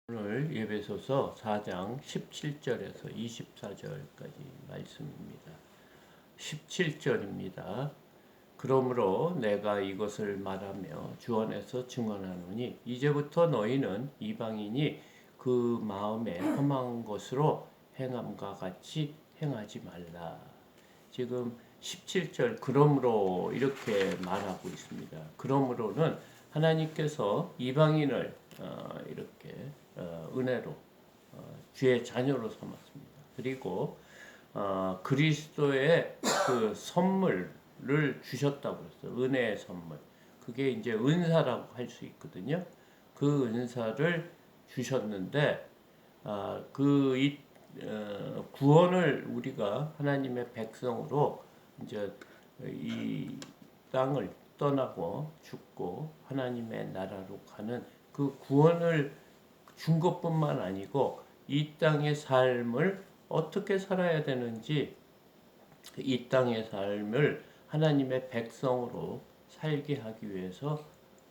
오늘 예배소서 4장 17절에서 24절까지 말씀입니다. 17절입니다. 그러므로 내가 이것을 말하며 주 안에서 증언하노니 이제부터 너희는 이방인이 그 마음에 험한 것으로 행함과 같이 행하지 말라. 지금 17절 그러므로 이렇게 말하고 있습니다. 그러므로는 하나님께서 이방인을 이렇게 은혜로 주의 자녀로 삼았습니다. 그리고 그리스도의 그 선물을 주셨다고 했어요. 은혜의 선물. 그게 이제 은사라고 할 수 있거든요. 그 은사를 주셨는데 구원을 우리가 하나님의 백성으로 이제 이 땅을 떠나고 죽고 하나님의 나라로 가는 그 구원을 준 것뿐만 아니고 이 땅의 삶을 어떻게 살아야 되는지 이 땅의 삶을 하나님의 백성으로 살게 하기 위해서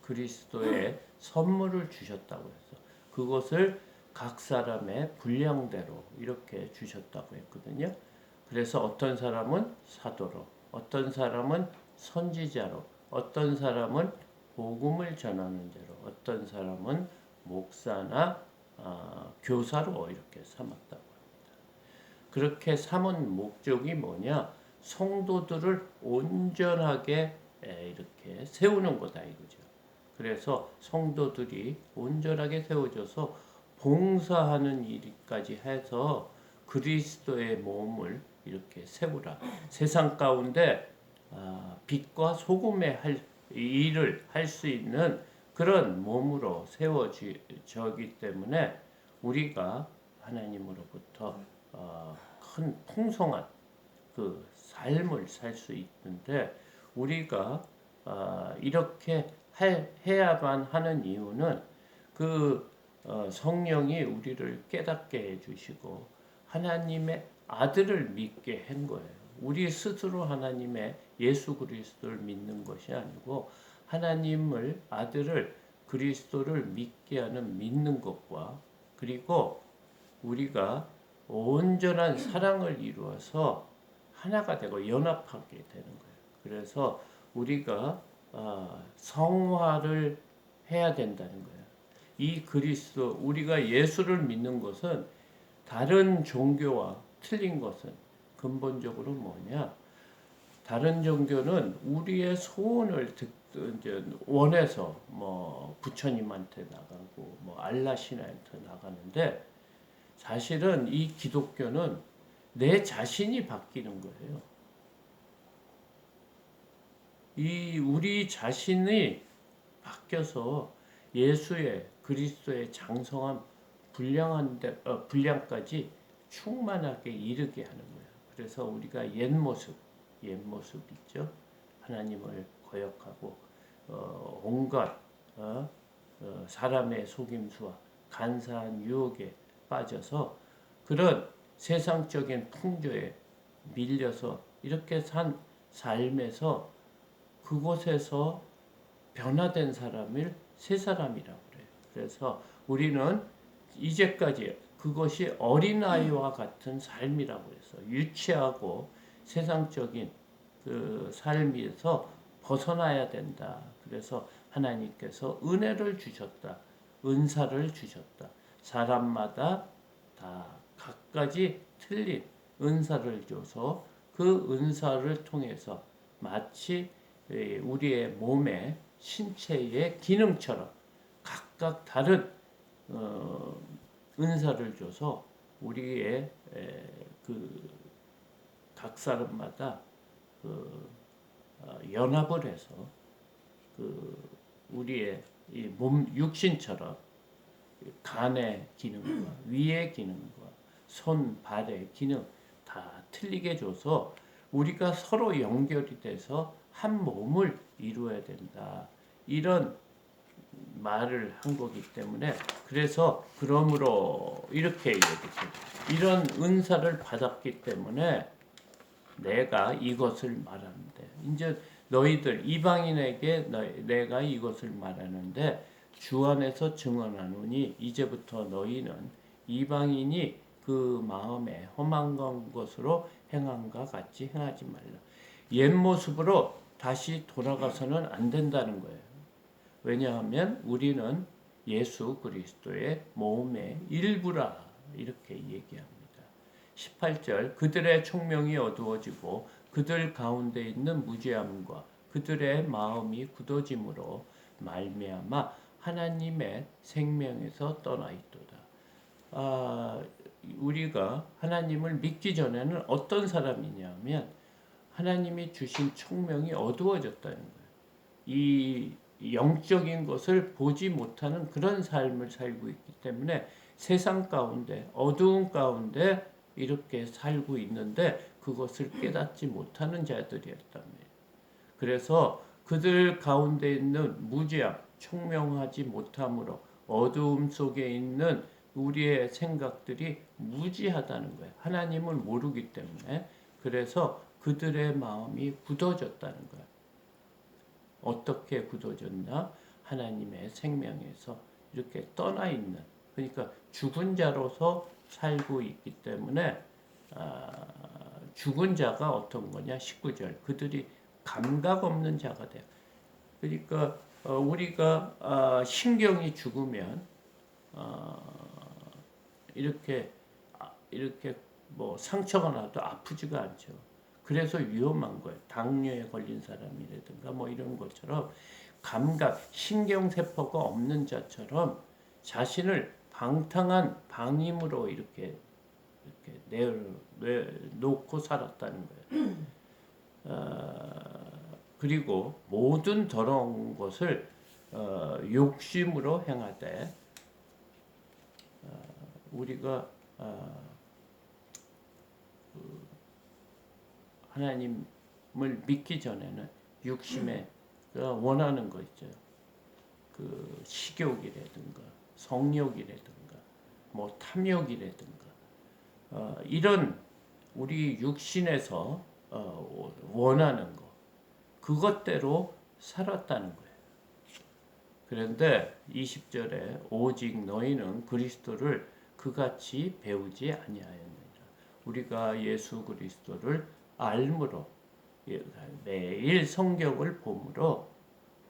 그리스도의 선물을 주셨다고 해서 그것을 각 사람의 분량대로 이렇게 주셨다고 했거든요. 그래서 어떤 사람은 사도로, 어떤 사람은 선지자로, 어떤 사람은 복음을 전하는 자로, 어떤 사람은 목사나 교사로 이렇게 삼았다고 합니다. 그렇게 삼은 목적이 뭐냐? 성도들을 온전하게 이렇게 세우는 거다 이거죠. 그래서 성도들이 온전하게 세워져서 봉사하는 일까지 해서 그리스도의 몸을 이렇게 세우라. 세상 가운데 빛과 소금의 일을 할 수 있는 그런 몸으로 세워지기 때문에 우리가 하나님으로부터 큰 풍성한 그 삶을 살 수 있는데 우리가 이렇게 해야만 하는 이유는 그 성령이 우리를 깨닫게 해주시고 하나님의 아들을 믿게 한 거예요. 우리 스스로 하나님의 예수 그리스도를 믿는 것이 아니고 하나님을 아들을 그리스도를 믿게 하는 믿는 것과 그리고 우리가 온전한 사랑을 이루어서 하나가 되고 연합하게 되는 거예요. 그래서 우리가 성화를 해야 된다는 거예요. 이 그리스도 우리가 예수를 믿는 것은 다른 종교와 틀린 것은 근본적으로 뭐냐? 다른 종교는 우리의 소원을 이제 원해서 뭐 부처님한테 나가고 뭐 알라 신한테 나가는데 사실은 이 기독교는 내 자신이 바뀌는 거예요. 이 우리 자신이 바뀌어서 예수의 그리스도의 장성한 분량까지 충만하게 이르게 하는 거예요. 그래서 우리가 옛 모습 있죠. 하나님을 거역하고 온갖 사람의 속임수와 간사한 유혹에 빠져서 그런 세상적인 풍조에 밀려서 이렇게 산 삶에서 그곳에서 변화된 사람을 새 사람이라고 그래요. 그래서 우리는 이제까지 그것이 어린아이와 같은 삶이라고 해서 유치하고 세상적인 그 삶에서 벗어나야 된다. 그래서 하나님께서 은혜를 주셨다. 은사를 주셨다. 사람마다 다 각가지 틀린 은사를 줘서 그 은사를 통해서 마치 우리의 몸의 신체의 기능처럼 각각 다른 은사를 줘서 우리의 그 각 사람마다 그 연합을 해서 그 우리의 이 몸 육신처럼 간의 기능과 위의 기능과 손 발의 기능 다 틀리게 줘서 우리가 서로 연결이 돼서 한 몸을 이루어야 된다. 이런 말을 한 거기 때문에 그래서 그러므로 이렇게 얘기했어요. 이런 은사를 받았기 때문에 내가 이것을 말하는데 이제 너희들 이방인에게 내가 이것을 말하는데 주 안에서 증언하노니 이제부터 너희는 이방인이 그 마음에 험한 것으로 행함과 같이 행하지 말라. 옛 모습으로 다시 돌아가서는 안 된다는 거예요. 왜냐하면 우리는 예수 그리스도의 몸의 일부라 이렇게 얘기합니다. 18절 그들의 총명이 어두워지고 그들 가운데 있는 무지함과 그들의 마음이 굳어짐으로 말미암아 하나님의 생명에서 떠나 있도다. 우리가 하나님을 믿기 전에는 어떤 사람이냐면 하나님이 주신 총명이 어두워졌다는 거예요. 이 영적인 것을 보지 못하는 그런 삶을 살고 있기 때문에 세상 가운데 어두운 가운데 이렇게 살고 있는데 그것을 깨닫지 못하는 자들이었답니다. 그래서 그들 가운데 있는 무지함, 총명하지 못함으로 어두움 속에 있는 우리의 생각들이 무지하다는 거예요. 하나님을 모르기 때문에. 그래서 그들의 마음이 굳어졌다는 거예요. 어떻게 굳어졌나? 하나님의 생명에서 이렇게 떠나 있는, 그러니까 죽은 자로서 살고 있기 때문에 죽은 자가 어떤 거냐? 19절 그들이 감각 없는 자가 돼요. 그러니까 우리가 신경이 죽으면 이렇게 뭐 상처가 나도 아프지가 않죠. 그래서 위험한 거예요. 당뇨에 걸린 사람이라든가 뭐 이런 것처럼 감각, 신경세포가 없는 자처럼 자신을 방탕한 방임으로 이렇게 내놓고 살았다는 거예요. 그리고 모든 더러운 것을 욕심으로 행하되 우리가 하나님을 믿기 전에는 육심에 원하는 거 있죠. 그 식욕이라든가 성욕이라든가 뭐 탐욕이라든가 이런 우리 육신에서 원하는 거 그것대로 살았다는 거예요. 그런데 20절에 오직 너희는 그리스도를 그같이 배우지 아니하였느니라. 우리가 예수 그리스도를 알므로 매일 성경을 보므로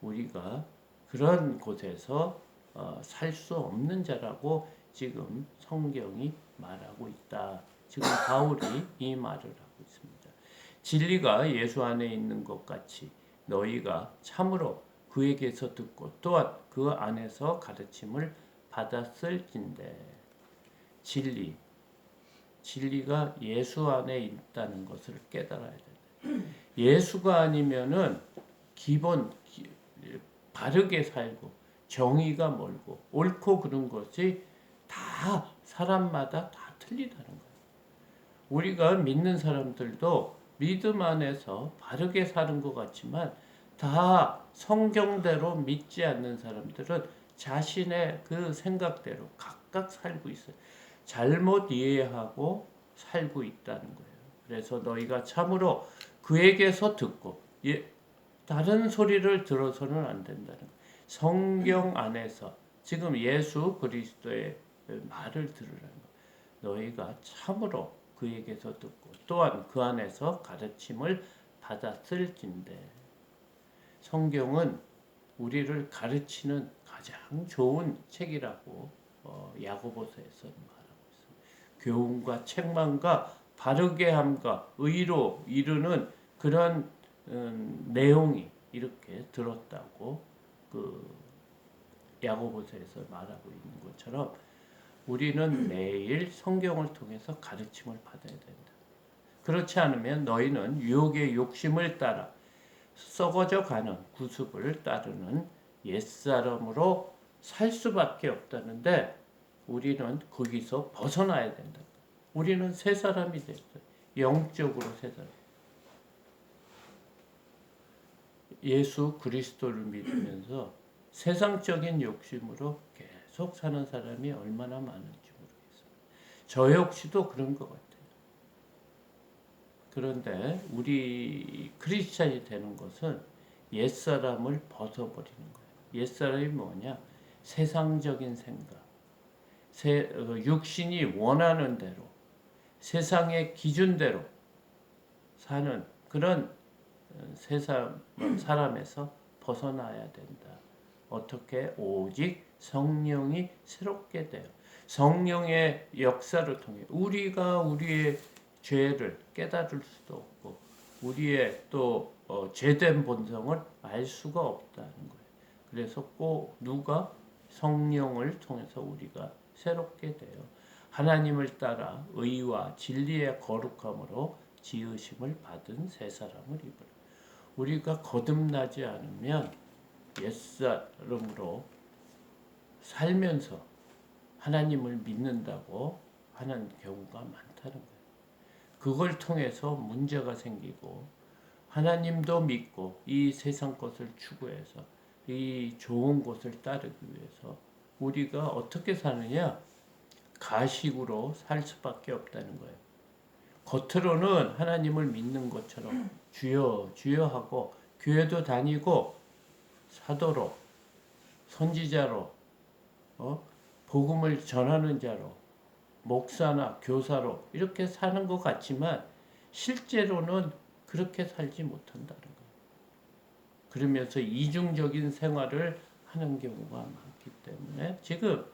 우리가 그런 곳에서 살 수 없는 자라고 지금 성경이 말하고 있다. 지금 바울이 이 말을 하고 있습니다. 진리가 예수 안에 있는 것 같이 너희가 참으로 그에게서 듣고 또한 그 안에서 가르침을 받았을진데 진리가 예수 안에 있다는 것을 깨달아야 된다. 예수가 아니면은 바르게 살고 정의가 멀고 옳고 그런 것이 다 사람마다 다 틀리다는 거예요. 우리가 믿는 사람들도 믿음 안에서 바르게 사는 것 같지만 다 성경대로 믿지 않는 사람들은 자신의 그 생각대로 각각 살고 있어요. 잘못 이해하고 살고 있다는 거예요. 그래서 너희가 참으로 그에게서 듣고 다른 소리를 들어서는 안 된다는 거예요. 성경 안에서 지금 예수 그리스도의 말을 들으라는 거예요. 너희가 참으로 그에게서 듣고 또한 그 안에서 가르침을 받았을진데 성경은 우리를 가르치는 가장 좋은 책이라고 야고보서에서 말하고 있습니다. 교훈과 책망과 바르게 함과 의로 이루는 그런 내용이 이렇게 들었다고 그 야고보서에서 말하고 있는 것처럼 우리는 매일 성경을 통해서 가르침을 받아야 된다. 그렇지 않으면 너희는 유혹의 욕심을 따라 썩어져 가는 구습을 따르는 옛사람으로 살 수밖에 없다는데 우리는 거기서 벗어나야 된다. 우리는 새 사람이 됐어요. 영적으로 새 사람. 예수 그리스도를 믿으면서 세상적인 욕심으로 계속 사는 사람이 얼마나 많은지 모르겠어요. 저 역시도 그런 것 같아요. 그런데 우리 크리스찬이 되는 것은 옛사람을 벗어버리는 거예요. 옛사람이 뭐냐? 세상적인 생각, 육신이 원하는 대로 세상의 기준대로 사는 그런 사람에서 벗어나야 된다. 어떻게? 오직 성령이 새롭게 돼요. 성령의 역사를 통해 우리가 우리의 죄를 깨달을 수도 없고 우리의 또 죄된 본성을 알 수가 없다는 거예요. 그래서 꼭 누가 성령을 통해서 우리가 새롭게 돼요. 하나님을 따라 의와 진리의 거룩함으로 지으심을 받은 새 사람을 입으라. 우리가 거듭나지 않으면 옛사람으로 살면서 하나님을 믿는다고 하는 경우가 많다는 거예요. 그걸 통해서 문제가 생기고 하나님도 믿고 이 세상 것을 추구해서 이 좋은 것을 따르기 위해서 우리가 어떻게 사느냐? 가식으로 살 수밖에 없다는 거예요. 겉으로는 하나님을 믿는 것처럼 주여 주여 하고 교회도 다니고 사도로 선지자로 복음을 전하는 자로 목사나 교사로 이렇게 사는 것 같지만 실제로는 그렇게 살지 못한다는 거예요. 그러면서 이중적인 생활을 하는 경우가 많기 때문에 지금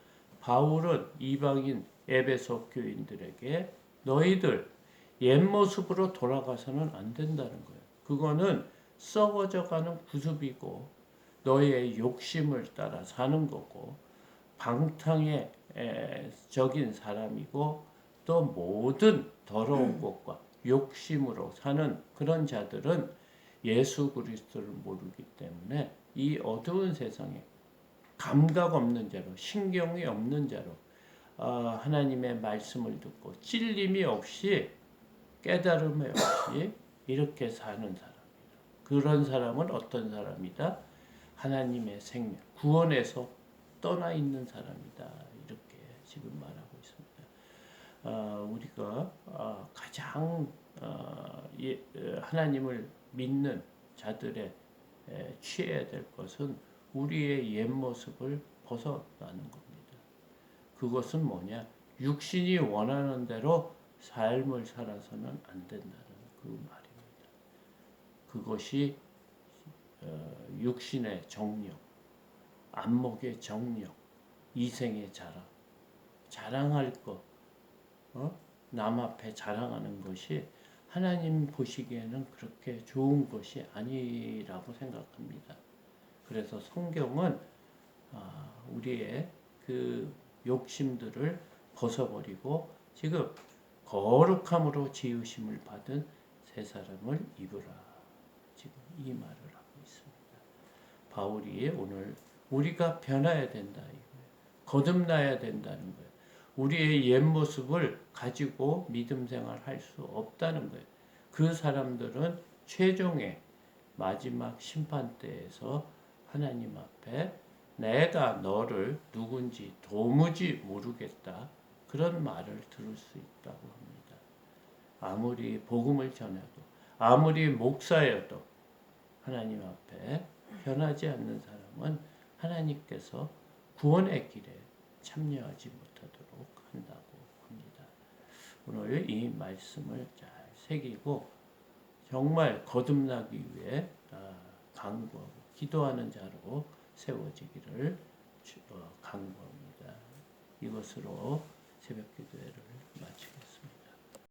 바울은 이방인 에베소 교인들에게 너희들 옛 모습으로 돌아가서는 안 된다는 거예요. 그거는 썩어져가는 구습이고 너의 욕심을 따라 사는 거고 방탕의 적인 사람이고 또 모든 더러운 것과 욕심으로 사는 그런 자들은 예수 그리스도를 모르기 때문에 이 어두운 세상에 감각 없는 자로 신경이 없는 자로 하나님의 말씀을 듣고 찔림이 없이 깨달음이 없이 이렇게 사는 사람이다. 그런 사람은 어떤 사람이다? 하나님의 생명, 구원에서 떠나 있는 사람이다. 이렇게 지금 말하고 있습니다. 우리가 가장 하나님을 믿는 자들의 취해야 될 것은 우리의 옛 모습을 벗어나는 겁니다. 그것은 뭐냐? 육신이 원하는 대로 삶을 살아서는 안 된다는 그 말입니다. 그것이 육신의 정욕, 안목의 정욕, 이생의 자랑, 자랑할 것, 남 앞에 자랑하는 것이 하나님 보시기에는 그렇게 좋은 것이 아니라고 생각합니다. 그래서 성경은 우리의 그 욕심들을 벗어버리고 지금 거룩함으로 지으심을 받은 새 사람을 입으라. 지금 이 말을 하고 있습니다. 바울이 오늘 우리가 변해야 된다 이거예요. 거듭나야 된다는 거예요. 우리의 옛 모습을 가지고 믿음 생활할 수 없다는 거예요. 그 사람들은 최종의 마지막 심판 때에서 하나님 앞에 내가 너를 누군지 도무지 모르겠다. 그런 말을 들을 수 있다고 합니다. 아무리 복음을 전해도 아무리 목사여도 하나님 앞에 변하지 않는 사람은 하나님께서 구원의 길에 참여하지 못하도록 한다고 합니다. 오늘 이 말씀을 잘 새기고 정말 거듭나기 위해 간구하고 기도하는 자로 세워지기를 간구합니다. 이것으로 새벽 기도회를